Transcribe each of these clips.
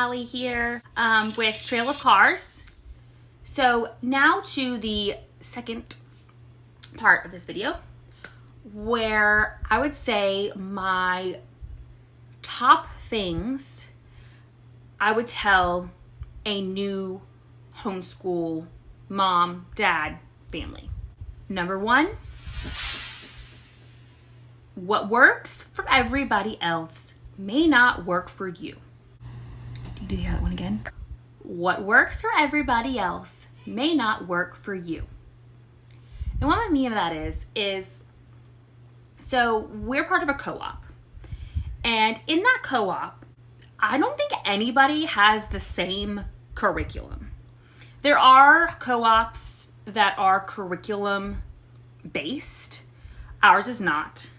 Hallie here with Trail of Cars. So now to the second part of this video, where I would say my top things I would tell a new homeschool mom, dad, family. Number one, what works for everybody else may not work for you. Did you hear that one again? What works for everybody else may not work for you. And what I mean by that is so we're part of a co-op. And in that co-op, I don't think anybody has the same curriculum. There are co-ops that are curriculum based. Ours is not.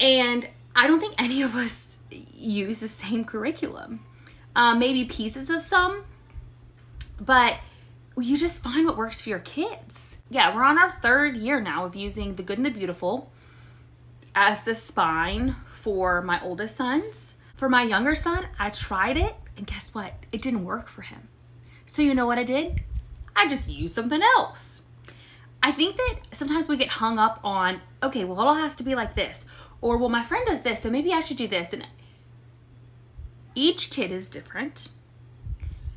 And I don't think any of us use the same curriculum. Maybe pieces of some, but you just find what works for your kids. Yeah, we're on our third year now of using The Good and the Beautiful as the spine for my oldest sons. For my younger son, I tried it, and guess what? It didn't work for him. So you know what I did? I just used something else. I think that sometimes we get hung up on, okay, well, it all has to be like this. Or, well, my friend does this, so maybe I should do this. And each kid is different.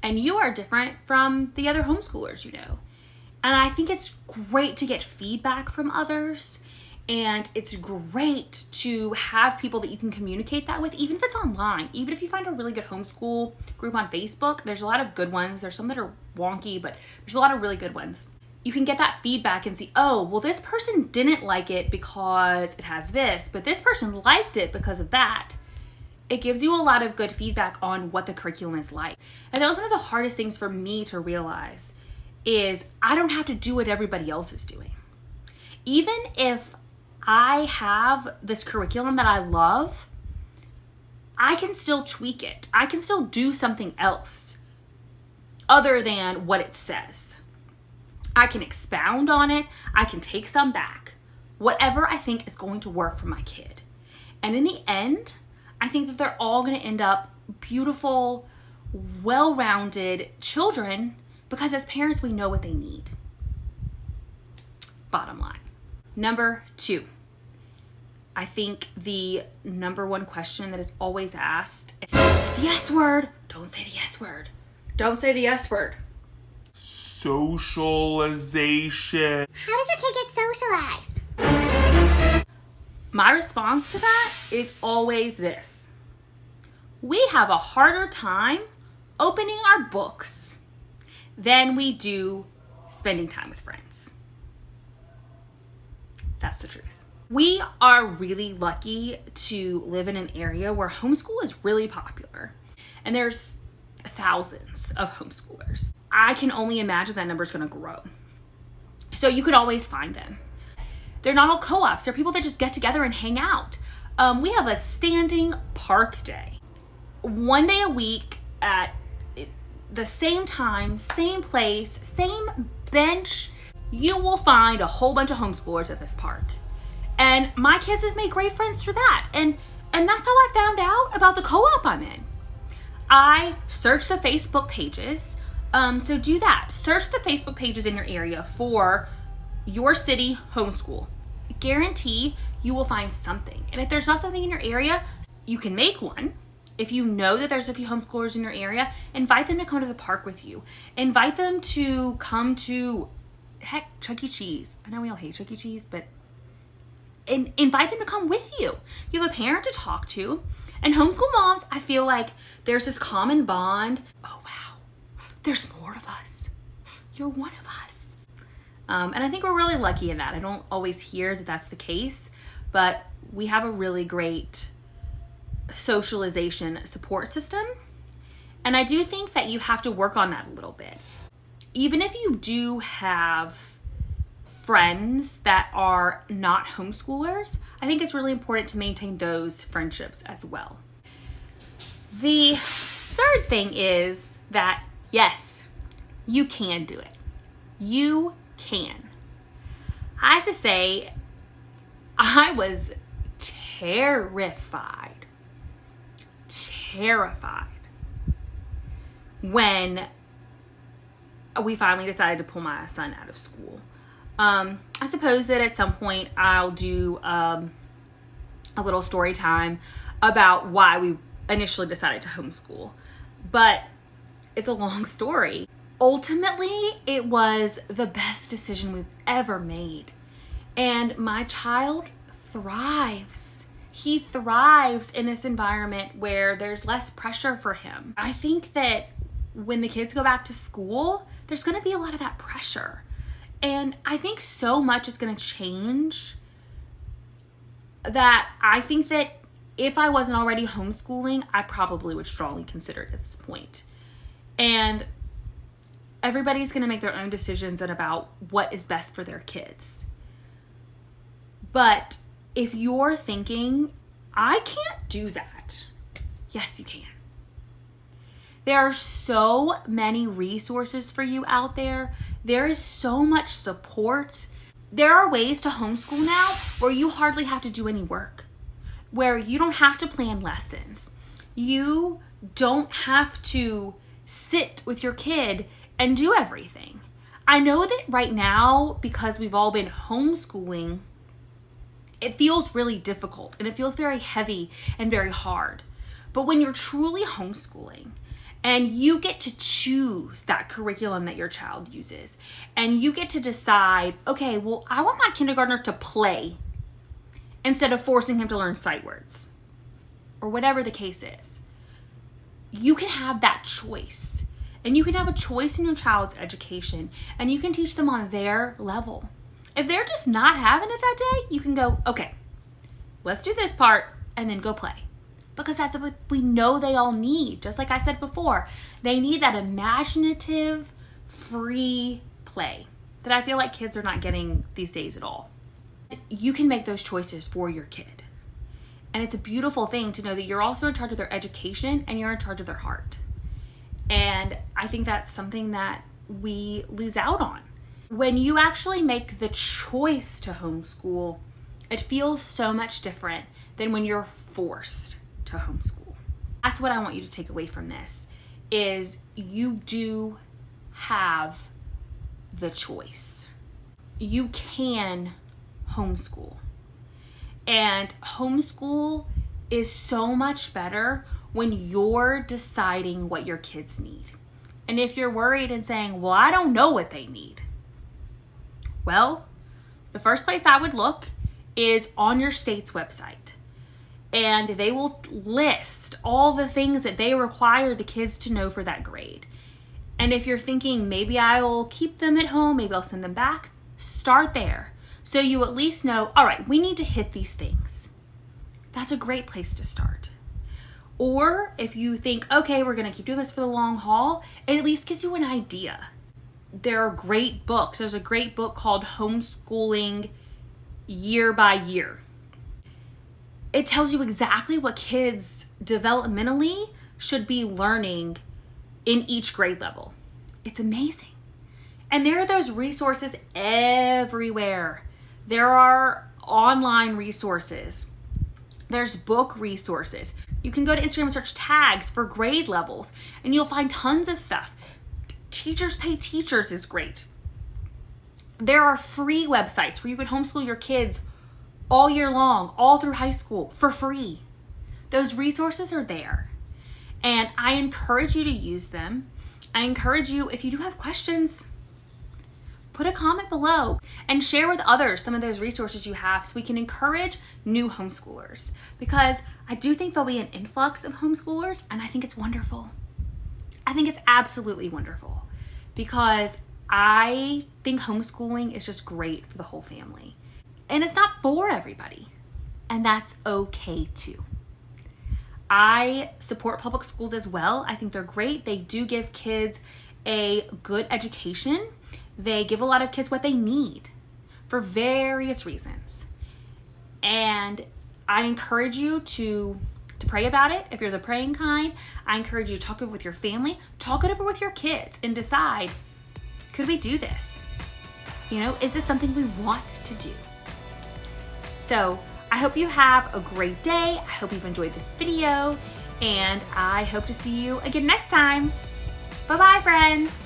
And you are different from the other homeschoolers you know. And I think it's great to get feedback from others. And it's great to have people that you can communicate that with, even if it's online. Even if you find a really good homeschool group on Facebook, there's a lot of good ones. There's some that are wonky, but there's a lot of really good ones. You can get that feedback and see, oh, well, this person didn't like it because it has this, but this person liked it because of that. It gives you a lot of good feedback on what the curriculum is like. And that was one of the hardest things for me to realize is I don't have to do what everybody else is doing. Even if I have this curriculum that I love, I can still tweak it. I can still do something else other than what it says. I can expound on it. I can take some back. Whatever I think is going to work for my kid. And in the end, I think that they're all going to end up beautiful, well-rounded children because as parents, we know what they need. Bottom line. Number two, I think the number one question that is always asked is the S word. Don't say the S word. Don't say the S word. Socialization. How does your kid get socialized? My response to that is always this. We have a harder time opening our books than we do spending time with friends. That's the truth. We are really lucky to live in an area where homeschool is really popular. And there's thousands of homeschoolers. I can only imagine that number is going to grow. So you could always find them. They're not all co-ops. They're people that just get together and hang out. We have a standing park day. One day a week at the same time, same place, same bench. You will find a whole bunch of homeschoolers at this park. And my kids have made great friends through that. And that's how I found out about the co-op I'm in. I searched the Facebook pages. So do that. Search the Facebook pages in your area for your city homeschool. Guarantee you will find something. And if there's not something in your area, you can make one. If you know that there's a few homeschoolers in your area, invite them to come to the park with you. Invite them to come to, heck, Chuck E. Cheese. I know we all hate Chuck E. Cheese, but invite them to come with you. You have a parent to talk to. And homeschool moms, I feel like there's this common bond. Oh, wow. There's more of us. You're one of us. And I think we're really lucky in that. I don't always hear that that's the case, but we have a really great socialization support system. And I do think that you have to work on that a little bit. Even if you do have friends that are not homeschoolers, I think it's really important to maintain those friendships as well. The third thing is that, yes, you can do it. You can. I have to say, I was terrified when we finally decided to pull my son out of school. I suppose that at some point I'll do a little story time about why we initially decided to homeschool. But it's a long story. Ultimately, it was the best decision we've ever made. And my child thrives. He thrives in this environment where there's less pressure for him. I think that when the kids go back to school, there's going to be a lot of that pressure. And I think so much is going to change that I think that if I wasn't already homeschooling, I probably would strongly consider it at this point. And everybody's going to make their own decisions about what is best for their kids. But if you're thinking, I can't do that, yes, you can. There are so many resources for you out there. There is so much support. There are ways to homeschool now where you hardly have to do any work, where you don't have to plan lessons. You don't have to sit with your kid and do everything. I know that right now, because we've all been homeschooling, it feels really difficult and it feels very heavy and very hard. But when you're truly homeschooling and you get to choose that curriculum that your child uses, and you get to decide, okay, well, I want my kindergartner to play instead of forcing him to learn sight words, or whatever the case is. You can have that choice, and you can have a choice in your child's education, and you can teach them on their level. If they're just not having it that day, you can go, okay, let's do this part and then go play. Because that's what we know they all need. Just like I said before, they need that imaginative, free play that I feel like kids are not getting these days at all. You can make those choices for your kid. And it's a beautiful thing to know that you're also in charge of their education and you're in charge of their heart. And I think that's something that we lose out on. When you actually make the choice to homeschool, it feels so much different than when you're forced to homeschool. That's what I want you to take away from this, is you do have the choice. You can homeschool. And homeschool is so much better when you're deciding what your kids need. And if you're worried and saying, well, I don't know what they need. Well, the first place I would look is on your state's website. And they will list all the things that they require the kids to know for that grade. And if you're thinking, maybe I will keep them at home, maybe I'll send them back, start there. So you at least know, all right, we need to hit these things. That's a great place to start. Or if you think, okay, we're going to keep doing this for the long haul, it at least gives you an idea. There are great books. There's a great book called Homeschooling Year by Year. It tells you exactly what kids developmentally should be learning in each grade level. It's amazing. And there are those resources everywhere. There are online resources. There's book resources. You can go to Instagram and search tags for grade levels, and you'll find tons of stuff. Teachers Pay Teachers is great. There are free websites where you can homeschool your kids all year long, all through high school, for free. Those resources are there. And I encourage you to use them. I encourage you, if you do have questions, put a comment below and share with others some of those resources you have so we can encourage new homeschoolers. Because I do think there'll be an influx of homeschoolers, and I think it's wonderful. I think it's absolutely wonderful because I think homeschooling is just great for the whole family. And it's not for everybody, and that's okay too. I support public schools as well. I think they're great. They do give kids a good education. They give a lot of kids what they need for various reasons. And I encourage you to pray about it if you're the praying kind. I encourage you to talk it over with your family, talk it over with your kids, and decide, could we do this? You know, is this something we want to do? So I hope you have a great day. I hope you've enjoyed this video, and I hope to see you again next time. Bye-bye, friends.